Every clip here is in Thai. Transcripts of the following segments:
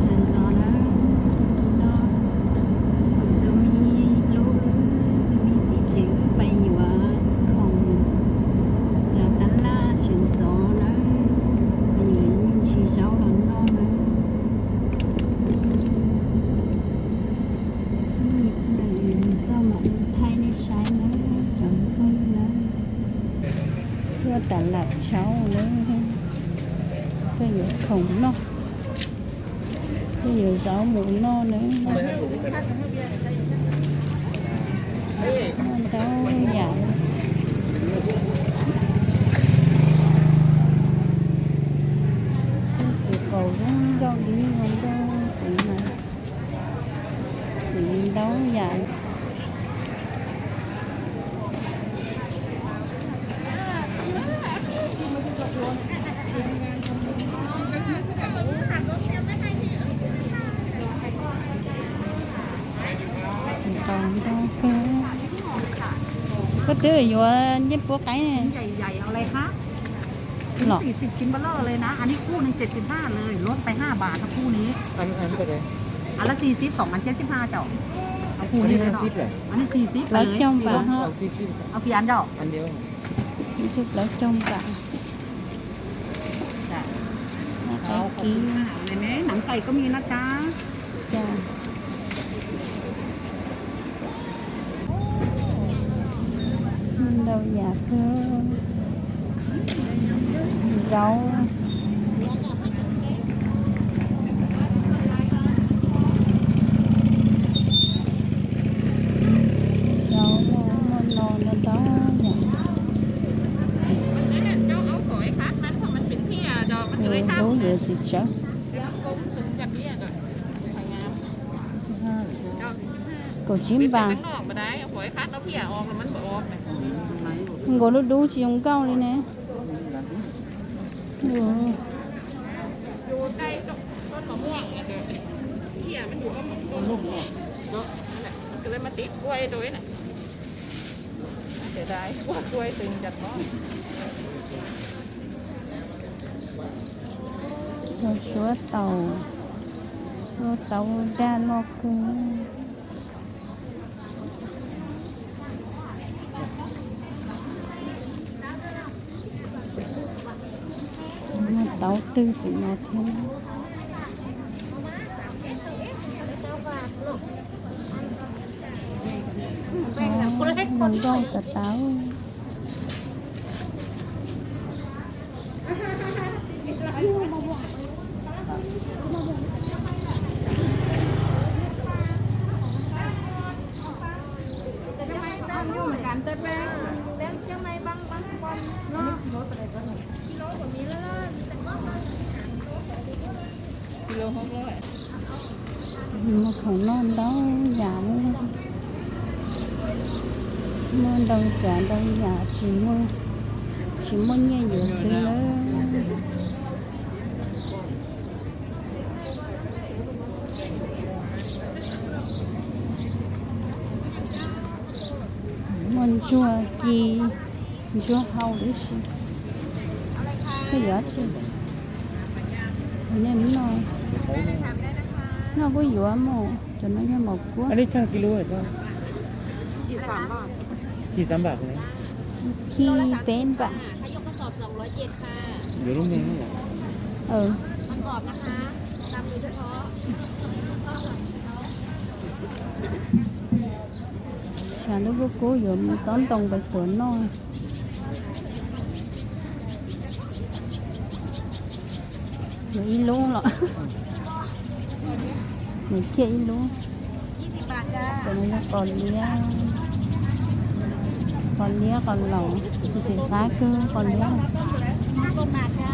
选择了กินเนาะตัวมีรู้ตัวมีจีจื้อไปอยู่ว่าของจะตั้งล่า选择了ไปอยู่ยิ่งชีเจ้าหลังนอกนะมีเจ้าหมาไทยในใช้นะจังคนนะเพื่อตลาดเช้าเลยก็อยู่ของเนาะnhiều rau mũ no nữa rau dại thì cầu cũng rau đi ngon rau thì này thì rau dại còn đâu có thứอยู่ญี่ปุ่นไก่ใหญ่ๆเอาอะไรคะหรอ40ชิ้นเบลเลอร์เลยนะอันนี้คู่นึง75เลยลดไป5 บาททั้งคู่นี้อันก็ได้อันละ40 2 อัน75เจ้าเอาคู่นี้เลยเนาะอันนี้40แล้วจมปะเอากี่อันเจ้าอันเดียวนี่คือแล้วจมปะจ้ะ เอากินเห็นไหมหนังไก่ก็มีนะจ๊ะจ้ะđâu dạ thơ rau rau non nó đó dạ đủ vậy thì chắc cổ chim vàng mình có đu chỉ ông cao đi nèอยู่ใกล้ต้นมะม่วงเนี่ยเที่ยมันอยู่ต้นมะม่วงก็เลยมาติดกล้วยด้วยน่ะเสียดายกล้วยตึงจัดเนาะชัวเต่าด้านนอกคือtàu tư thì nó thêm mình rau cả táo một khẩu non đó giảm mua đâu trả đâu giả chỉ mua nhẹ nhiều xíu nữa mua chua kỳ chua hàu đấy chứ cái gì chứ nên nó có dừa mà cho nó như một quá. อันนี้ช่างกิโลเหรอกี่3 บาทกี่3 บาทเลย khiเป็นปะถ้ายกกระสอบ207ค่ะเดี๋ยวลูกนึงนี่แหละมันกรอบนะคะตามมือเฉพาะฉันรู้ว่าcố dừa mình tóm tông bạch tuấn nó rồi luôn rồi mình chơi luôn 20 บาทจ้า ตัวนี้còn lia còn lẩu thì phá cơ còn lia 5 บาทจ้า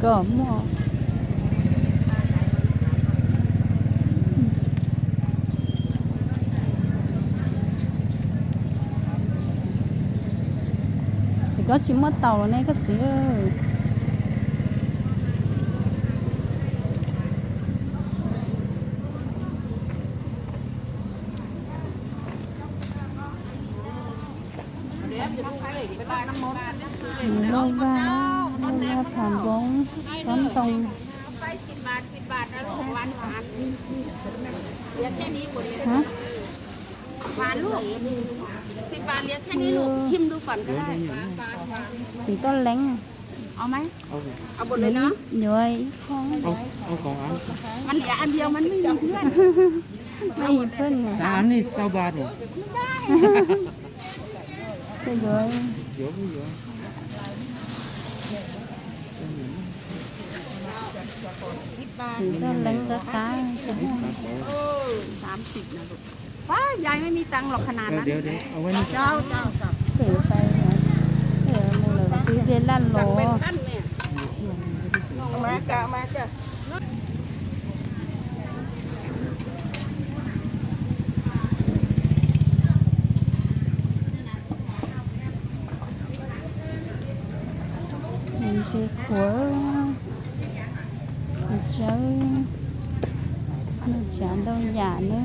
ก็หม้อthì có chỉ mất tàu này cái gì โลว่าผ่านวงร้อนตรง ไป10 บาทนะลูกหวานเหลือแค่นี้หมดเลย ฮะ หวานลูก10 บาทเหลือแค่นี้ลูกชิมดูก่อนก็ได้ ถึงต้นเล้ง เอาไหม เอาสิ เอาหมดเลยเนาะ ย้อยของ เอา2 อัน มันเหลืออันเดียวมันไม่มีเพื่อน ไม่มีเพื่อนไง 3 อันนี่20 บาทเนี่ย ก็ย้อย เดี๋ยวไม่เยอะ ถึงต้นเล้งราคาจะห้อง 30นะลูกว้ายายไม่มีตังค์หรอกขนาดนั้น เดี๋ยวเอาไว้นี่ เจ้า ถือไปมึงเลยซื้อเรียนลั่นโล ตังค์เป็นขั้นเนี่ยมากะมาจ้ะ mình chơi của chơi nó chán đâu giả nữa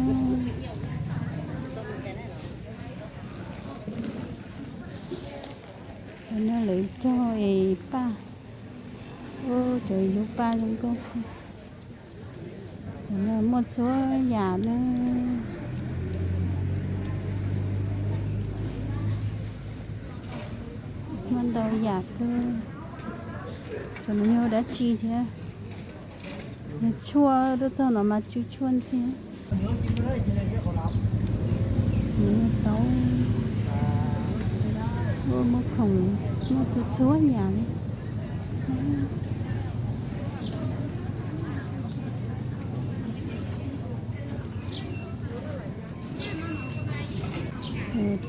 nó lấy cho ba ô trời lúc ba chúng con nó một số giả nữaมันđầu giả cơ rồi nó nhô đã chi thế nó chua đó cho nó mà chua chua thế nó tấu vô một khổng một chút số nhà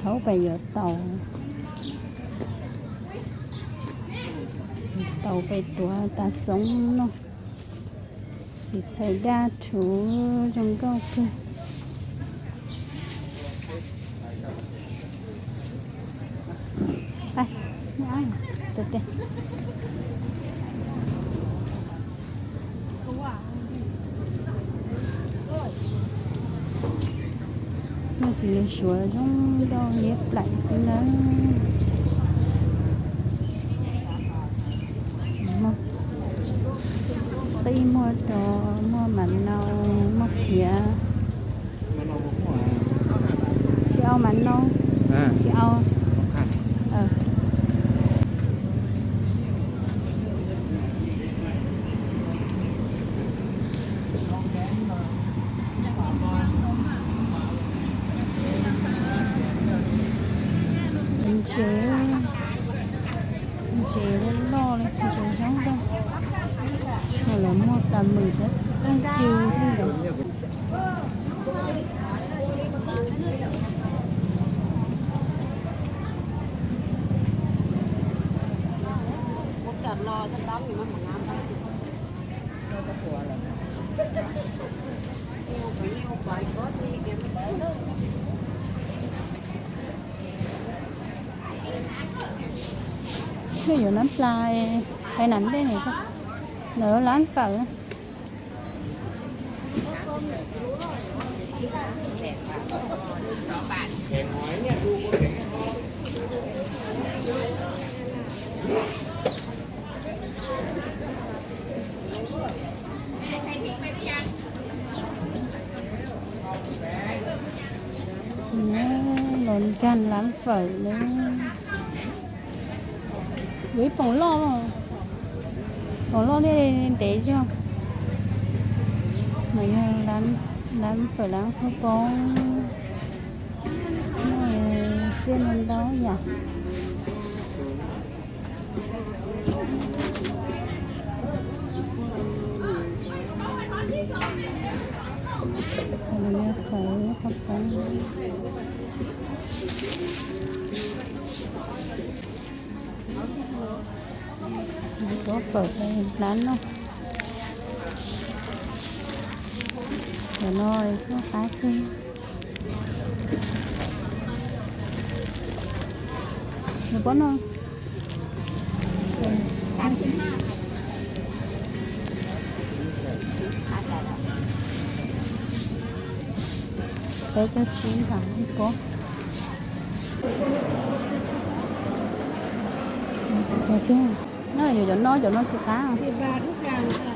thấu bây giờ tàu tàuไปตัวตาสงเนาะสิใส่ดาถูจงก็คือไปง่ายตัวเด็กนี่สิเลยชัวร์จงดองเย็บไหลสินะตีmua đồ mua mặn nâu mua khía มันเอาหัว chị ao mặn nâu อ่า chị ao ข้าง mình chế lên lo lên chế sống đâu rồi là mua cả mười đấy đang chiều thế rồi cái vụ nắm pla phải nảnh đây này thôi nữa lán phở lộn canh lán phở nữa với bông lo đây để cho mình làm phải làm không bông này xin lên đó nhỉ mình phải không bông có phở rán không rồi nó khá cưng được bón không để cho chín thẳng có ok nó là giờ nó sẽ cá 10 บาททุกอย่างค่ะ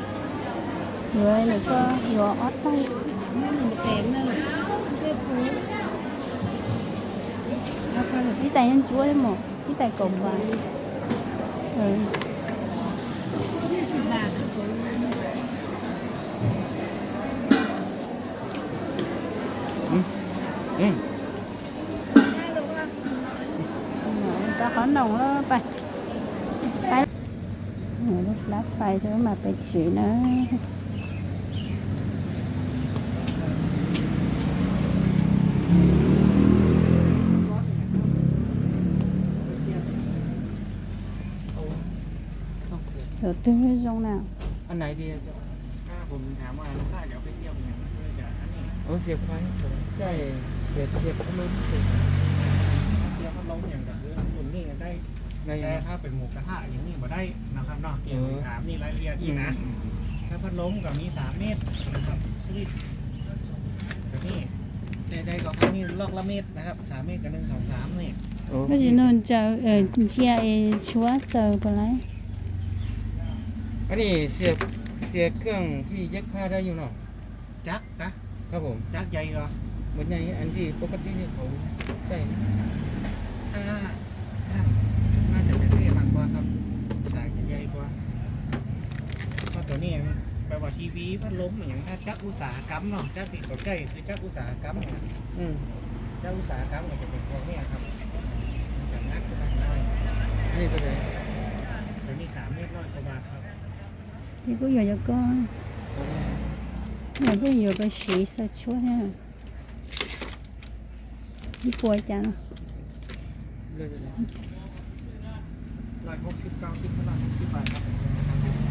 rồi này có rồi ót tay นั่นมันแพงนั่นเจ้าปูแล้วก็ cái tay anh chúa đấy một cái tay cùng vào ừ. 20 บาทครับผม อืม ta khó nồng nó phải cái lúc lát phải cho mà phải chỉ nó rồi tư trong nào อันไหนดี ถ้าผมถามว่าลูกค้าเดี๋ยวไปเที่ยวอย่างเพื่อจะอันนี้ เอาเสียบไฟใช่เด็ดเสียบพัดลมสิ ถ้าเสียพัดลมอย่างกับหนุนนี่ได้ ใน แต่ถ้าเป็นหมูกระทะอย่างนี้บ่ได้นะครับเนาะเกี่ยวกับถามนี่รายละเอียดอีกนะถ้าพัดลมกับมี3 เมตรนะครับสวิตช์ตัวนี้ได้ก็พัดนี่ล็อกละเมตรนะครับ3 เมตรกับ1 2 3นี่ cái gì nó chờ chia chúa sờ vào lấy อันนี้เสียบเครื่องที่เย็บผ้าได้อยู่เนาะ จักนะครับ ผม จักใหญ่ก็ เหมือนอย่างอันที่ปกตินี่เขาใช่ ถ้าน่าจะเป็นเท่มากกว่าครับสายจะใหญ่กว่าเพราะตัวนี้แปลว่าทีวีพัดลมอย่างถ้าจักอุตสาหกรรมเนาะจักติดกับใกล้คือจักอุตสาหกรรมเนี่ย อืม เจ้าอุตสาหกรรมก็จะเป็นพวกเนี้ครับจากนักก็ได้น้อย นี่ก็เลย เดี๋ยวนี้3 เมตร100 กว่าบาทครับ thì có giờ cho con rồi có giờ cái sĩ sao chúa nha đi qua cha nó เลย 160 90 160 บาทครับ